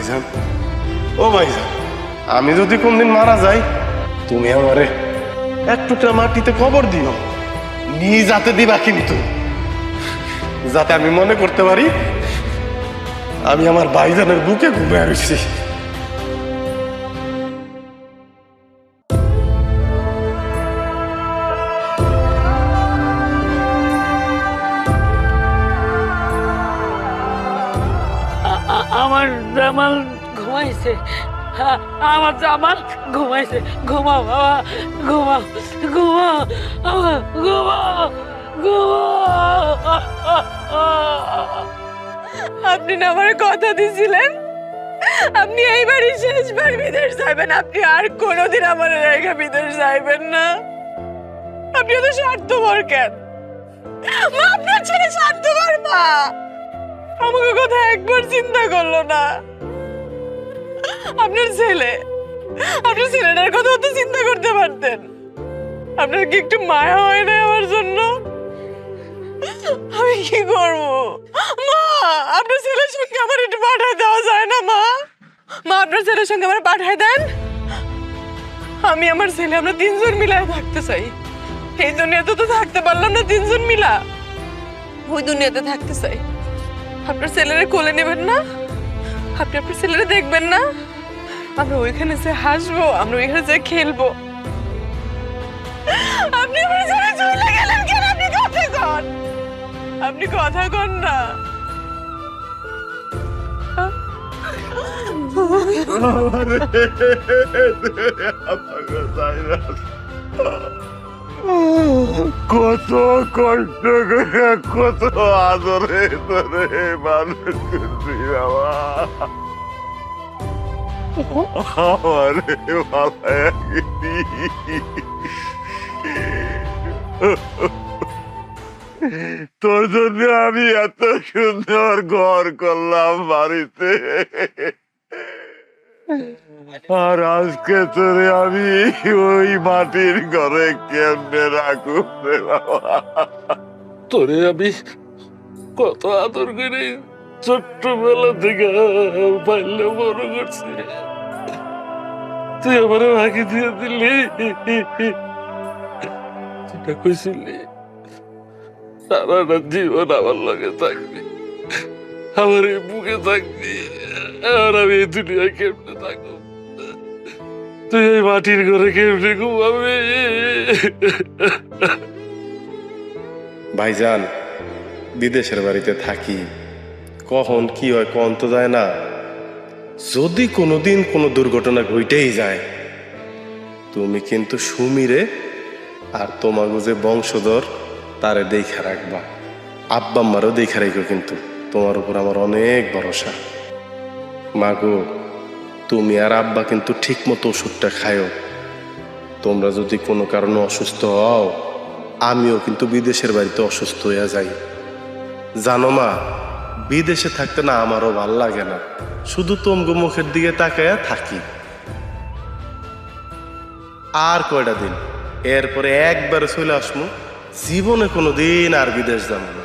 ভাইজান, ও ভাইজান, আমি যদি কোনদিন মারা যাই, তুমি আমারে এক টুকরা মাটিতে কবর দিও, নিজ হাতে দিবা কিন্তু, যাতে আমি মনে করতে পারি আমি আমার ভাইজানের বুকে ঘুমিয়ে আসছি। আমার জামাল ঘুমাইছে, আমার জামাল ঘুমাইছে। ঘুমাও বাবা, ঘুমাও ঘুমাও, ঘুমাও ঘুমাও। আপনি না আমার কথা দিছিলেন আপনি এইবারই শেষবার বিদেশ যাবেন, আপনি আর কোনোদিন আমার রেখে বিদেশ যাইবেন না। আপনি তো স্বার্থপর কেন মা? আপনার ছেলে স্বার্থপর মা, আমাকে কথা একবার চিন্তা করলো না। আপনার ছেলেটার কথা তো চিন্তা করতে পারতেন। আপনার কি একটু মায়া হয় না আমার জন্য? আমি কি করবো মা? আপনার ছেলের সঙ্গে আমার একটু পাঠায় দেওয়া যায় না মা? মা আপনার ছেলের সঙ্গে আমার পাঠায় দেন। আমি আমার ছেলে আমরা তিনজন মিলায় থাকতে চাই। এই দুনিয়াতে তো থাকতে পারলাম না তিনজন মিলা, ওই দুনিয়াতে থাকতে চাই। আপনার ছেলেরে কোলে নেবেন না? আপনি আপনার ছেলেরে দেখবেন না? আমরা ওইখানে যে হাসবো, আমরা ওইখানে যে খেলবো। আপনি আমার ছেলে চলে গেলেন কেন? আপনি কথা কন, আপনি কথা কন না। কত কষ্ট করে কত আদরে ধরে মানুষ করছি বাবা, আমারে বাবায় তোর জন্য আমি এত সুন্দর ঘর করলাম বাড়িতে, আর আজকে তোরে আমি ওই মাটির ঘরে কেমনে রাখুন রে বাবা? তোরে আমি কত আদর করে ছোট্টবেলা থেকে পাইলে বড় করছি, তুই আমার ভাগে দিয়ে দিলি। যেটা কইছিলি সারাটা জীবন আমার লগে থাকবি, আমার এই বুকে থাকবি, আর আমি এই দুনিয়া কেমনে থাকবো? তুই এই মাটির ঘরে কেমনে ঘুমাবি? ভাইজান, বিদেশের বাড়িতে থাকি, কখন কি হয় কখন তো যায় না। যদি কোনোদিন কোনো দুর্ঘটনা ঘটেই যায়, তুমি কিন্তু সুমিরে আর তোমাকে যে বংশধর তারে দেখা রাখবা, আব্বা আম্মারও দেখা রাখো, কিন্তু তোমার উপর আমার অনেক ভরসা। মাগো, তুমি আর আব্বা কিন্তু ঠিক মতো ওষুধটা খায়ও। তোমরা যদি কোনো কারণে অসুস্থ হও, আমিও কিন্তু বিদেশের বাড়িতে অসুস্থ হয়ে যাই। জানো মা, বিদেশে থাকতে না আমারও ভাল লাগে না, শুধু তোমগো মুখের দিকে তাকায়া থাকি। আর কয়টা দিন, এরপরে একবারে চলে আসমু, জীবনে কোনো দিন আর বিদেশ যাবো না।